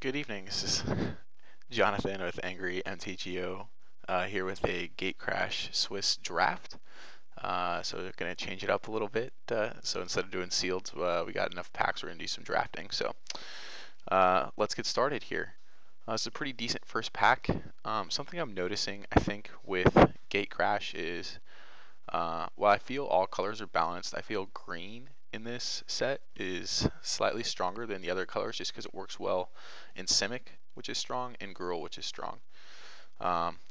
Good evening. This is Jonathan with Angry MTGO here with a Gatecrash Swiss draft. So we're going to change it up a little bit. So instead of doing sealed, we got enough packs. We're going to do some drafting. So let's get started here. It's a pretty decent first pack. Something I'm noticing, I think, with Gatecrash is while I feel all colors are balanced, I feel green in this set is slightly stronger than the other colors just because it works well in Simic, which is strong, and Gruul, which is strong.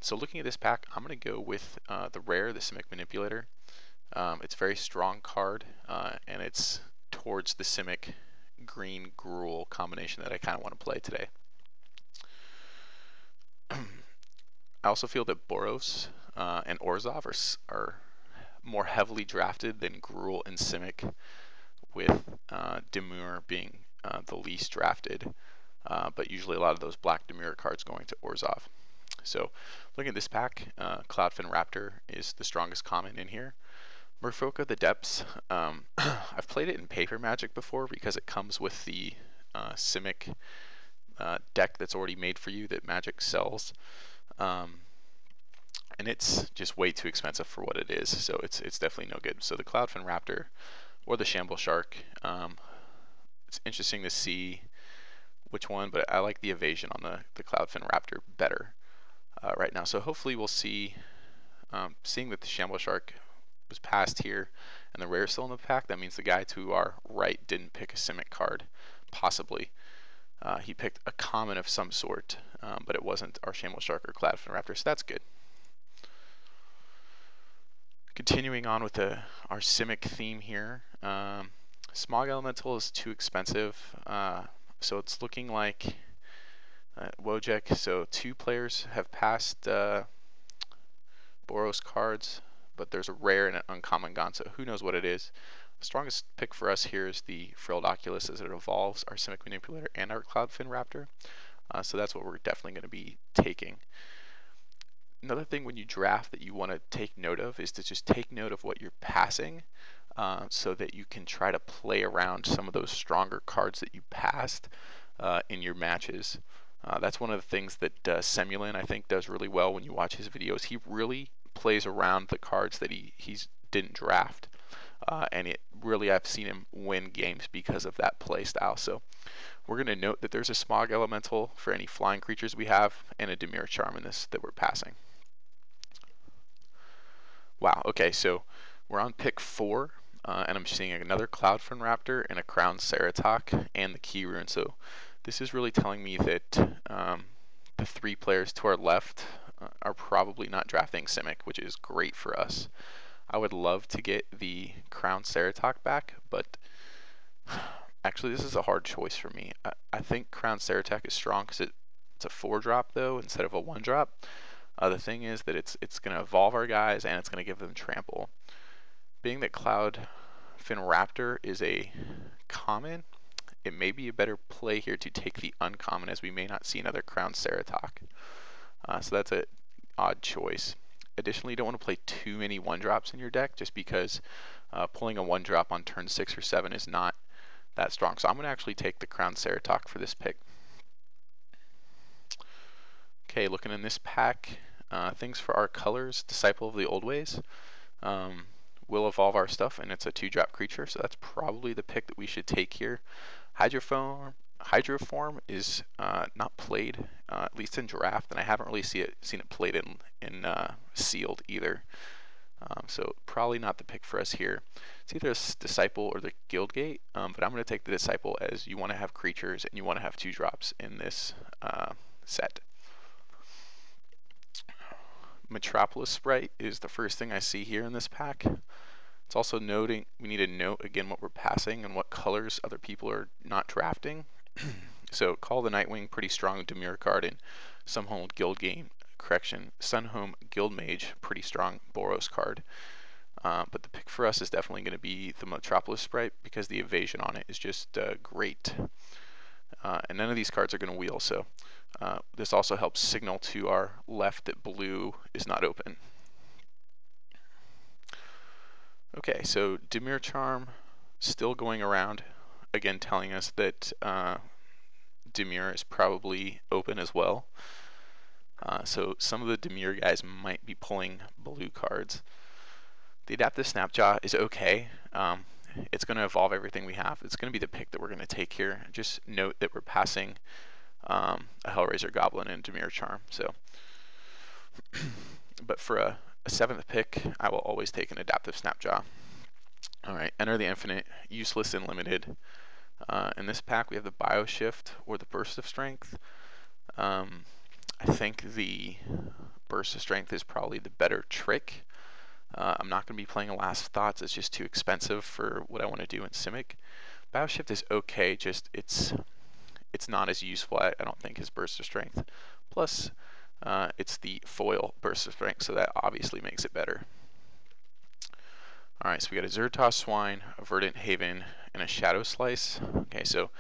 So looking at this pack, I'm going to go with the rare, the Simic Manipulator. It's a very strong card, and it's towards the Simic green Gruul combination that I kind of want to play today. I also feel that Boros and Orzhov are more heavily drafted than Gruul and Simic, with Demure being the least drafted, but usually a lot of those black Demure cards going to Orzhov. So looking at this pack, Cloudfin Raptor is the strongest common in here. Merfolk of the Depths, I've played it in Paper Magic before because it comes with the Simic deck that's already made for you that Magic sells. And it's just way too expensive for what it is, so it's definitely no good. So the Cloudfin Raptor or the Shamble Shark, it's interesting to see which one, but I like the evasion on the Cloudfin Raptor better right now. So hopefully we'll see, seeing that the Shamble Shark was passed here and the rare is still in the pack, that means the guy to our right didn't pick a Simic card, possibly. He picked a common of some sort, but it wasn't our Shamble Shark or Cloudfin Raptor, so that's good. Continuing on with our Simic theme here, Smog Elemental is too expensive, so it's looking like Wojek. So 2 players have passed Boros cards, but there's a rare and an uncommon gone, so who knows what it is. The strongest pick for us here is the Frilled Oculus as it evolves, our Simic Manipulator and our Cloudfin Raptor. So that's what we're definitely going to be taking. Another thing when you draft that you want to take note of is to just take note of what you're passing, so that you can try to play around some of those stronger cards that you passed in your matches. That's one of the things that Semulin, I think, does really well when you watch his videos. He really plays around the cards that he didn't draft, and I've seen him win games because of that play style. So we're going to note that there's a Smog Elemental for any flying creatures we have, and a Demure Charm in this that we're passing. Wow, okay, so we're on pick 4, and I'm seeing another Cloudfin Raptor and a Crown Ceratok and the Key Rune. So this is really telling me that the 3 players to our left are probably not drafting Simic, which is great for us. I would love to get the Crown Ceratok back, but actually this is a hard choice for me. I think Crown Ceratok is strong because it's a 4-drop though instead of a 1-drop. The thing is that it's going to evolve our guys and it's going to give them trample. Being that Cloudfin Raptor is a common, it may be a better play here to take the uncommon, as we may not see another Crown Ceratok. So that's an odd choice. Additionally, you don't want to play too many 1-drops in your deck just because pulling a 1-drop on turn 6 or 7 is not that strong. So I'm going to actually take the Crown Ceratok for this pick. Okay, looking in this pack, things for our colors, Disciple of the Old Ways. Will evolve our stuff, and it's a 2-drop creature, so that's probably the pick that we should take here. Hydroform is not played, at least in draft, and I haven't really seen it played in sealed either. So probably not the pick for us here. It's either a Disciple or the Guildgate, but I'm going to take the Disciple as you want to have creatures and you want to have 2-drops in this set. Metropolis Sprite is the first thing I see here in this pack. It's also noting we need to note again what we're passing and what colors other people are not drafting. So Call the Nightwing, pretty strong Demure card, and Sunhome Guildmage, pretty strong Boros card. But the pick for us is definitely going to be the Metropolis Sprite because the evasion on it is just great. And none of these cards are going to wheel, so this also helps signal to our left that blue is not open. Okay, so Demure Charm still going around, again telling us that Demure is probably open as well. So some of the Demure guys might be pulling blue cards. The Adaptive Snapjaw is okay. It's going to evolve everything we have. It's going to be the pick that we're going to take here. Just note that we're passing a Hellraiser Goblin and Demure Charm. So, but for a 7th pick, I will always take an Adaptive Snapjaw. All right, Enter the Infinite, useless and limited. In this pack, we have the Bioshift or the Burst of Strength. I think the Burst of Strength is probably the better trick. I'm not going to be playing a Last Thoughts. It's just too expensive for what I want to do in Simic. Bioshift is okay, just it's not as useful, I don't think, as Burst of Strength. Plus, it's the foil Burst of Strength, so that obviously makes it better. Alright, so we got a Zertos Swine, a Verdant Haven, and a Shadow Slice. Okay, so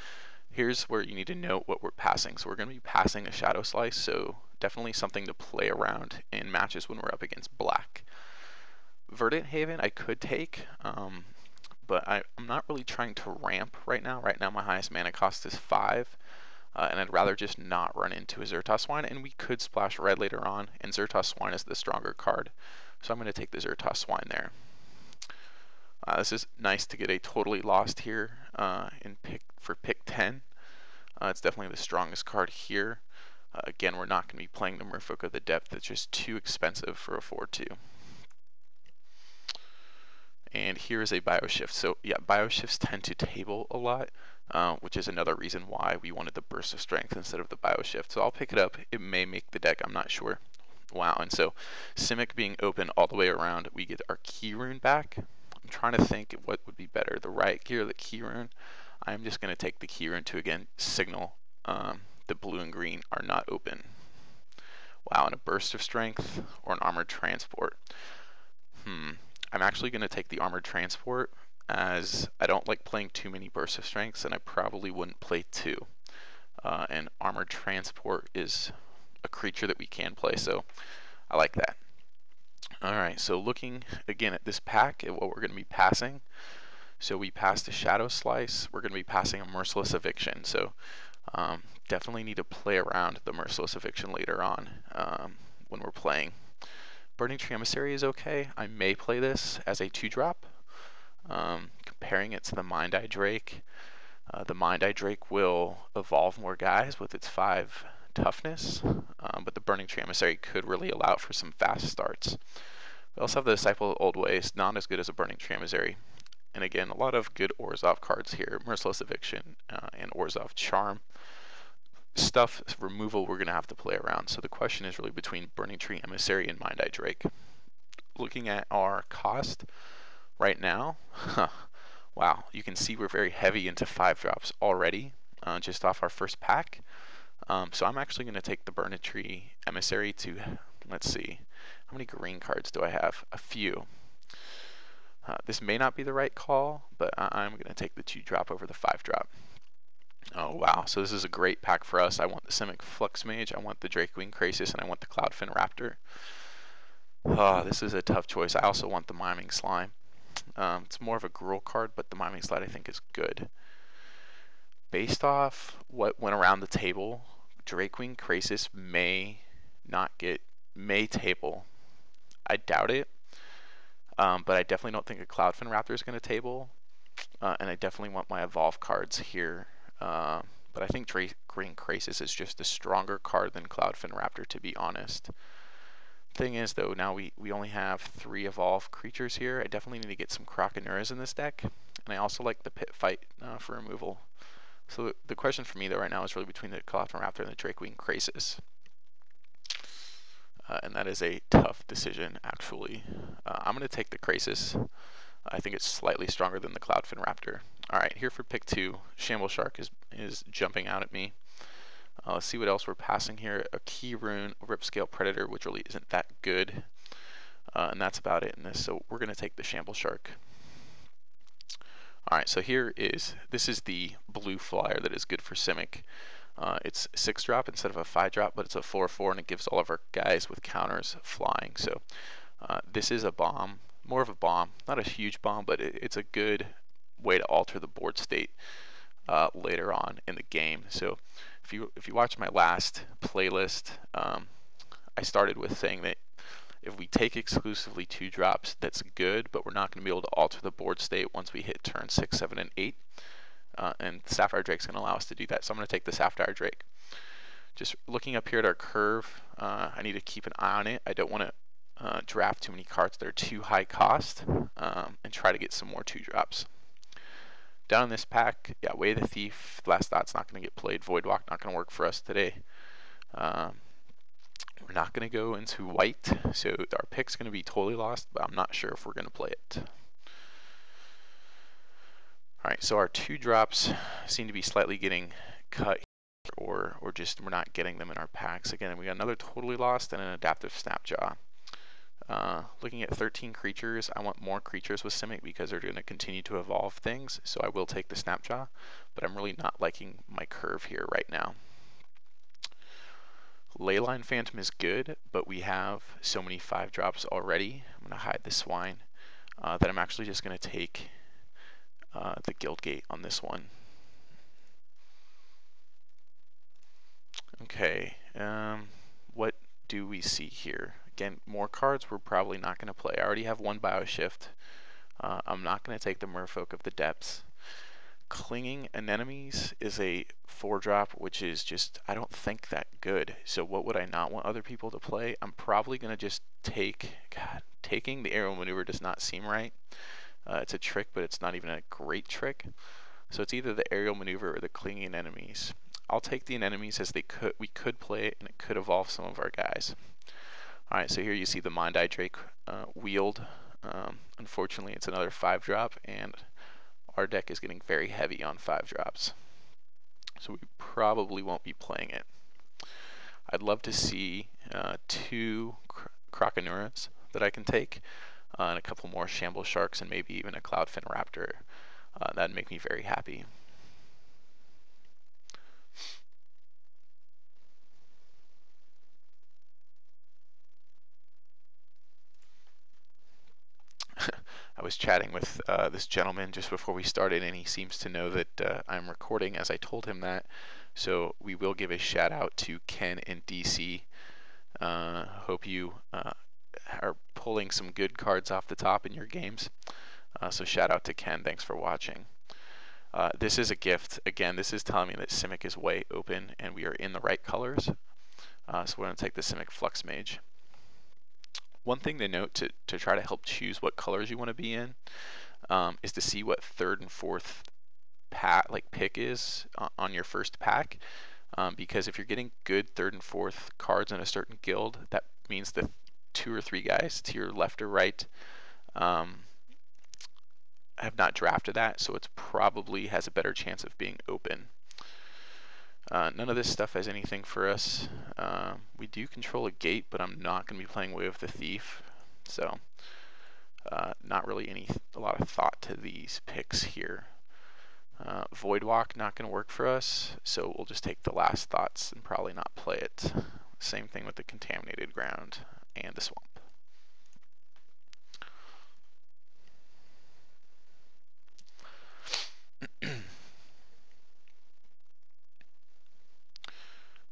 here's where you need to note what we're passing. So we're going to be passing a Shadow Slice, so definitely something to play around in matches when we're up against black. Verdant Haven I could take, but I'm not really trying to ramp right now. Right now my highest mana cost is 5, and I'd rather just not run into a Zertos Swine, and we could splash red later on, and Zertos Swine is the stronger card, so I'm going to take the Zertos Swine there. This is nice to get a Totally Lost here for pick 10. It's definitely the strongest card here. Again, we're not going to be playing the Merfolk of the Depth. It's just too expensive for a 4-2. And here is a Bioshift. So yeah, Bioshifts tend to table a lot, which is another reason why we wanted the Burst of Strength instead of the Bioshift. So I'll pick it up. It may make the deck, I'm not sure. Wow, and so Simic being open all the way around, we get our Key Rune back. I'm trying to think what would be better, the Riot Gear or the Key Rune. I'm just going to take the Key Rune to, again, signal the blue and green are not open. Wow, and a Burst of Strength or an Armored Transport. I'm actually going to take the Armored Transport, as I don't like playing too many Bursts of Strengths, and I probably wouldn't play 2. And Armored Transport is a creature that we can play, so I like that. Alright, so looking again at this pack, at what we're going to be passing. So we passed a Shadow Slice, we're going to be passing a Merciless Eviction, so definitely need to play around the Merciless Eviction later on when we're playing. Burning Tree Emissary is okay. I may play this as a 2-drop. Comparing it to the Mind Eye Drake. The Mind Eye Drake will evolve more guys with its 5 toughness, but the Burning Tree Emissary could really allow for some fast starts. We also have the Disciple of Old Ways, not as good as a Burning Tree Emissary. And again, a lot of good Orzhov cards here. Merciless Eviction and Orzhov Charm. Stuff removal we're going to have to play around. So the question is really between Burning Tree Emissary and Mind Eye Drake. Looking at our cost right now, wow, you can see we're very heavy into 5-drops already, just off our first pack. So I'm actually going to take the Burning Tree Emissary to, let's see, how many green cards do I have? A few. This may not be the right call, but I'm going to take the 2-drop over the 5-drop. Oh wow, so this is a great pack for us. I want the Simic Flux Mage, I want the Drakewing Krasis, and I want the Cloudfin Raptor. This is a tough choice. I also want the Miming Slime. It's more of a Gruul card, but the Miming Slide I think is good. Based off what went around the table, Drakewing Krasis may table. I doubt it, but I definitely don't think a Cloudfin Raptor is going to table, and I definitely want my Evolve cards here. But I think Drakewing Krasis is just a stronger card than Cloudfin Raptor, to be honest. Thing is, though, now we only have 3 Evolve creatures here. I definitely need to get some Croconuras in this deck, and I also like the Pit Fight for removal. So the question for me, though, right now is really between the Cloudfin Raptor and the Drakewing Krasis. And that is a tough decision, actually. I'm going to take the Krasis. I think it's slightly stronger than the Cloudfin Raptor. Alright, here for pick 2, Shamble Shark is jumping out at me. Let's see what else we're passing here. A Key Rune, a Ripscale Predator, which really isn't that good. And that's about it in this, so we're going to take the Shamble Shark. Alright, so this is the blue flyer that is good for Simic. It's 6-drop instead of a 5-drop, but it's a 4/4, and it gives all of our guys with counters flying. So this is a bomb, more of a bomb, not a huge bomb, but it's a good way to alter the board state later on in the game. So if you watch my last playlist, I started with saying that if we take exclusively 2 drops, that's good, but we're not going to be able to alter the board state once we hit turn 6, 7, and 8. And Sapphire Drake's going to allow us to do that. So I'm going to take the Sapphire Drake. Just looking up here at our curve, I need to keep an eye on it. I don't want to draft too many cards that are too high cost, and try to get some more 2 drops. Down in this pack, yeah, Way of the Thief, Last Thought's not going to get played. Voidwalk not going to work for us today. We're not going to go into white, so our pick's going to be totally lost, but I'm not sure if we're going to play it. Alright, so our 2 drops seem to be slightly getting cut, or just we're not getting them in our packs. Again, we got another totally lost and an adaptive Snapjaw. Looking at 13 creatures, I want more creatures with Simic because they're going to continue to evolve things, so I will take the Snapjaw, but I'm really not liking my curve here right now. Leyline Phantom is good, but we have so many 5 drops already. I'm going to hide the swine, that I'm actually just going to take the Guildgate on this one. Okay, what do we see here? Again, more cards we're probably not going to play. I already have 1 Bioshift. I'm not going to take the Merfolk of the Depths. Clinging Anemones is a 4-drop, which is just, I don't think that good. So what would I not want other people to play? I'm probably going to just take, taking the Aerial Maneuver does not seem right. It's a trick, but it's not even a great trick. So it's either the Aerial Maneuver or the Clinging Anemones. I'll take the Anemones as we could play it, and it could evolve some of our guys. Alright, so here you see the Mind Eye Drake wheeled. Unfortunately, it's another 5-drop, and our deck is getting very heavy on 5 drops. So we probably won't be playing it. I'd love to see 2 Croconuras that I can take, and a couple more Shamble Sharks, and maybe even a Cloudfin Raptor. That'd make me very happy. I was chatting with this gentleman just before we started, and he seems to know that I'm recording as I told him that. So we will give a shout out to Ken in DC. Hope you are pulling some good cards off the top in your games. So shout out to Ken. Thanks for watching. This is a gift. Again, this is telling me that Simic is way open and we are in the right colors. So we're going to take the Simic Flux Mage. One thing to note to try to help choose what colors you want to be in is to see what 3rd and 4th pick is on your first pack. Because if you're getting good 3rd and 4th cards in a certain guild, that means that 2 or 3 guys to your left or right have not drafted that, so it's probably has a better chance of being open. None of this stuff has anything for us. We do control a gate, but I'm not going to be playing Way of the Thief, so not really a lot of thought to these picks here. Voidwalk not going to work for us, so we'll just take the Last Thoughts and probably not play it. Same thing with the Contaminated Ground and the Swamp.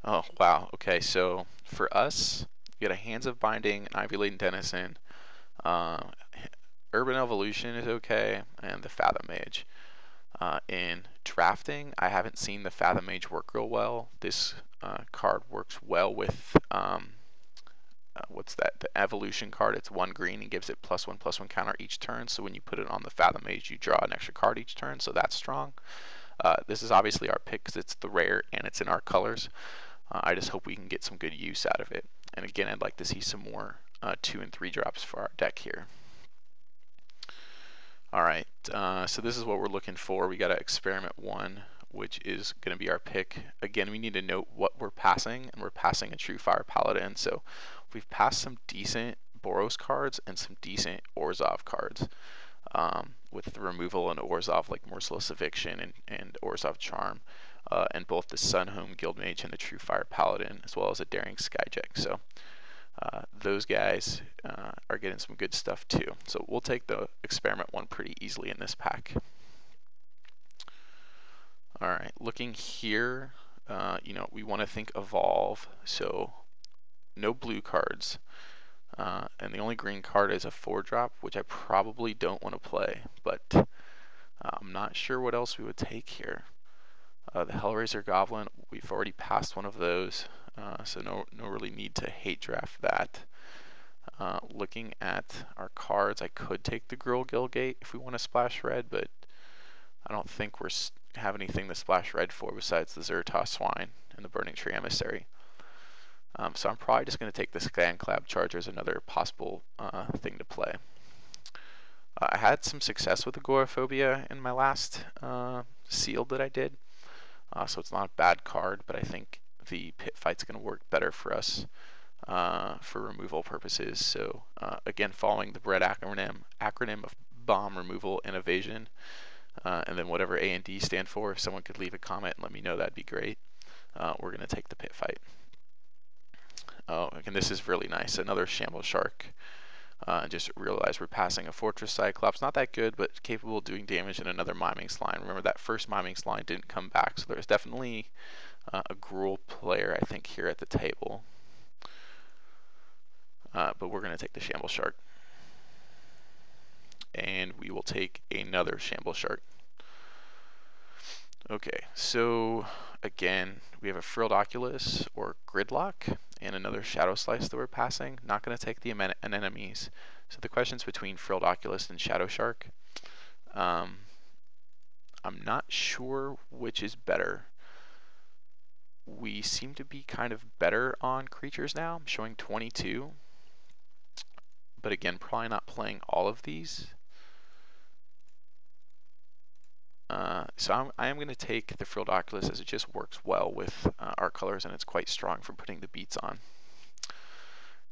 Oh, wow. Okay, so for us, we got a Hands of Binding, an Ivy-Laden Denizen, Urban Evolution is okay, and the Fathom Mage. In drafting, I haven't seen the Fathom Mage work real well. This card works well with, what's that? The Evolution card. It's 1 green and gives it +1/+1 counter each turn. So when you put it on the Fathom Mage, you draw an extra card each turn, so that's strong. This is obviously our pick because it's the rare and it's in our colors. I just hope we can get some good use out of it. And again, I'd like to see some more 2 and 3 drops for our deck here. Alright, so this is what we're looking for. We got to Experiment 1, which is going to be our pick. Again, we need to note what we're passing, and we're passing a True Fire Paladin. So we've passed some decent Boros cards and some decent Orzhov cards. With the removal in Orzhov, like Merciless Eviction and Orzhov Charm, and both the Sunhome Guildmage and the True Fire Paladin, as well as a Daring Skyjack. So those guys are getting some good stuff too. So we'll take the Experiment 1 pretty easily in this pack. Alright, looking here, you know, we want to think evolve, so no blue cards. And the only green card is a 4-drop, which I probably don't want to play, but I'm not sure what else we would take here. The Hellraiser Goblin, we've already passed one of those, so no really need to hate draft that. Looking at our cards, I could take the Gruul Gilgate if we want to splash red, but I don't think we have anything to splash red for besides the Zertos Swine and the Burning Tree Emissary. So I'm probably just going to take the Sandclab Charger as another possible thing to play. I had some success with Agoraphobia in my last sealed that I did, so it's not a bad card, but I think the Pit Fight's going to work better for us for removal purposes. So again, following the BREAD acronym of bomb, removal, and evasion, and then whatever A and D stand for, if someone could leave a comment and let me know, that'd be great. We're going to take the Pit Fight. Oh, and this is really nice. Another Shamble Shark. Just realized we're passing a Fortress Cyclops. Not that good, but capable of doing damage in another Miming Slime. Remember, that first Miming Slime didn't come back, so there's definitely a Gruul player, I think, here at the table. But we're going to take the Shamble Shark. And we will take another Shamble Shark. Okay, so again, we have a Frilled Oculus or Gridlock and another Shadow Slice that we're passing. Not going to take the anemones. So the question's between Frilled Oculus and Shadow Shark. I'm not sure which is better. We seem to be kind of better on creatures now. I'm showing 22. But again, probably not playing all of these. So I am going to take the Frilled Oculus as it just works well with our colors, and it's quite strong for putting the beats on.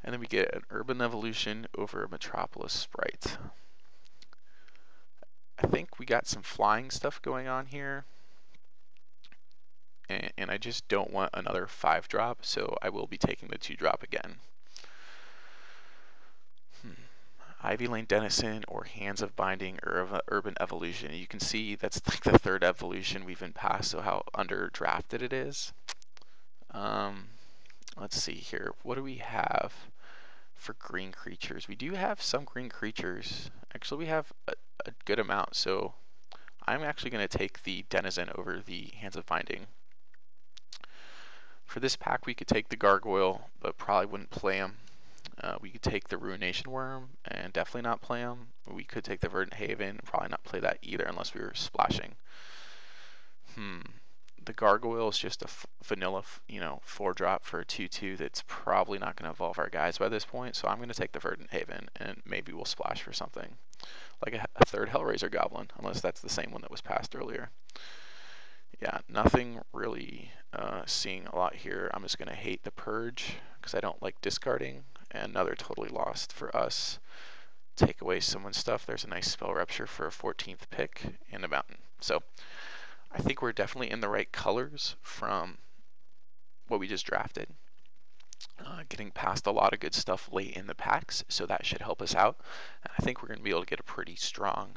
And then we get an Urban Evolution over a Metropolis Sprite. I think we got some flying stuff going on here. And I just don't want another 5-drop, so I will be taking the 2-drop again. Ivy Lane Denizen or Hands of Binding or Urban Evolution. You can see that's like the 3rd evolution we've been past, so how underdrafted it is. Let's see here. What do we have for green creatures? We do have some green creatures. Actually, we have a good amount, so I'm actually going to take the Denizen over the Hands of Binding. For this pack, we could take the Gargoyle, but probably wouldn't play him. We could take the Ruination Worm and definitely not play him. We could take the Verdant Haven, probably not play that either unless we were splashing. The Gargoyle is just a vanilla, 4-drop for a 2/2 that's probably not going to evolve our guys by this point, so I'm going to take the Verdant Haven and maybe we'll splash for something. Like a 3rd Hellraiser Goblin, unless that's the same one that was passed earlier. Yeah, nothing really seeing a lot here. I'm just going to hate the Purge because I don't like discarding. And another totally lost for us. Take away someone's stuff. There's a nice Spell Rupture for a 14th pick and a Mountain. So I think we're definitely in the right colors from what we just drafted. Getting past a lot of good stuff late in the packs, so that should help us out. And I think we're going to be able to get a pretty strong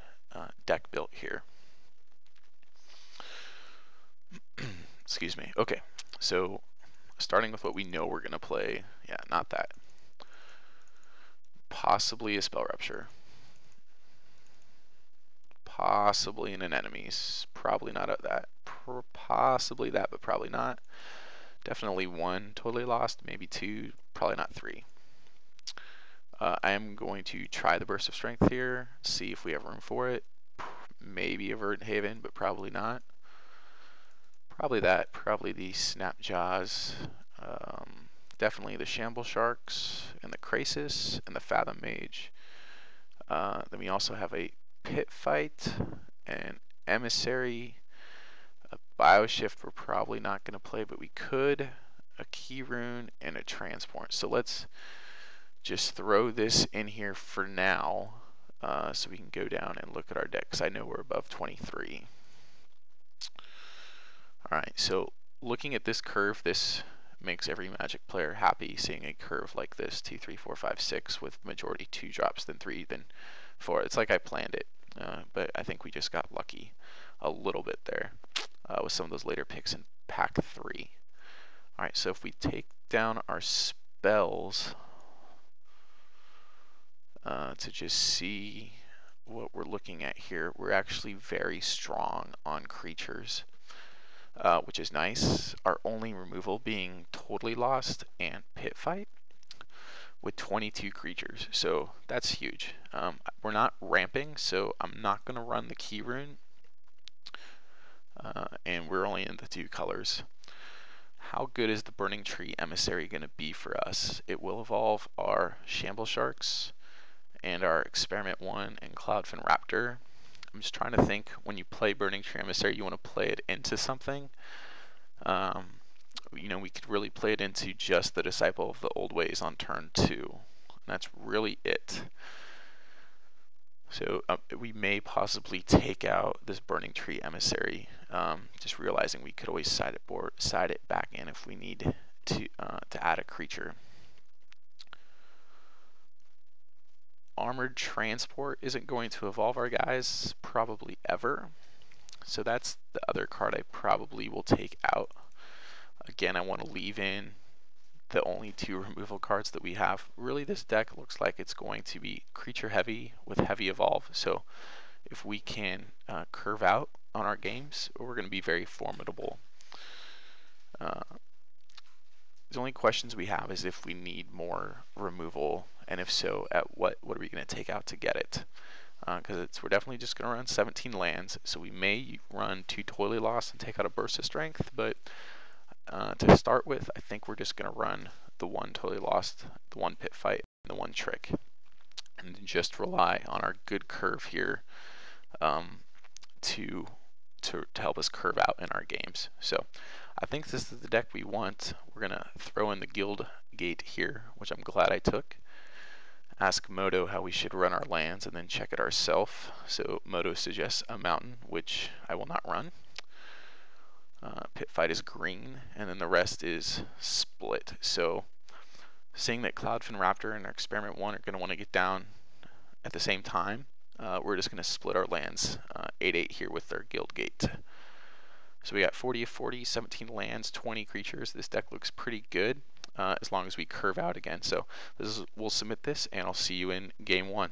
deck built here. Excuse me. Okay, so starting with what we know we're going to play. Yeah, not that. Possibly a Spell Rupture. Possibly an Anemones. Probably not that. Possibly that, but probably not. Definitely 1 totally lost. Maybe 2. Probably not 3. I am going to try the Burst of Strength here. See if we have room for it. Maybe a Verdant Haven, but probably not. Probably that. Probably the Snapjaws. Definitely the Shamble Sharks and the Krasis and the Fathom Mage. Then we also have a Pit Fight, an Emissary, a Bioshift we're probably not going to play, but we could, a Key Rune, and a Transport. So let's just throw this in here for now so we can go down and look at our deck, because I know we're above 23. Alright, so looking at this curve, this makes every Magic player happy, seeing a curve like this, 2, 3, 4, 5, 6, with majority 2 drops, then 3, then 4. It's like I planned it, but I think we just got lucky a little bit there with some of those later picks in pack 3. All right, so if we take down our spells to just see what we're looking at here, we're actually very strong on creatures, which is nice. Our only removal being Totally Lost and Pit Fight with 22 creatures, so that's huge. We're not ramping, so I'm not going to run the key rune, and we're only in the 2 colors. How good is the Burning Tree Emissary going to be for us? It will evolve our Shamble Sharks and our Experiment 1 and Cloudfin Raptor. I'm just trying to think, when you play Burning Tree Emissary, you want to play it into something. You know, we could really play it into just the Disciple of the Old Ways on turn 2. And that's really it. So we may possibly take out this Burning Tree Emissary, just realizing we could always side it back in if we need to add a creature. Armored Transport isn't going to evolve our guys probably ever, so that's the other card I probably will take out. Again, I want to leave in the only 2 removal cards that we have. Really, this deck looks like it's going to be creature heavy with heavy evolve, so if we can curve out on our games, we're going to be very formidable. The only questions we have is if we need more removal, and if so, at what are we going to take out to get it? Because we're definitely just going to run 17 lands, so we may run 2 Totally Lost and take out a Burst of Strength, but to start with, I think we're just going to run the 1 Totally Lost, the 1 Pit Fight, and the 1 Trick, and just rely on our good curve here to help us curve out in our games. So I think this is the deck we want. We're going to throw in the Guild Gate here, which I'm glad I took. Ask Moto how we should run our lands, and then check it ourselves. So Moto suggests a mountain, which I will not run. Pit Fight is green, and then the rest is split. So seeing that Cloudfin Raptor and our Experiment 1 are going to want to get down at the same time, we're just going to split our lands 8-8 here with our Guild Gate. So we got 40 of 40, 17 lands, 20 creatures. This deck looks pretty good as long as we curve out again. So we'll submit this, and I'll see you in game 1.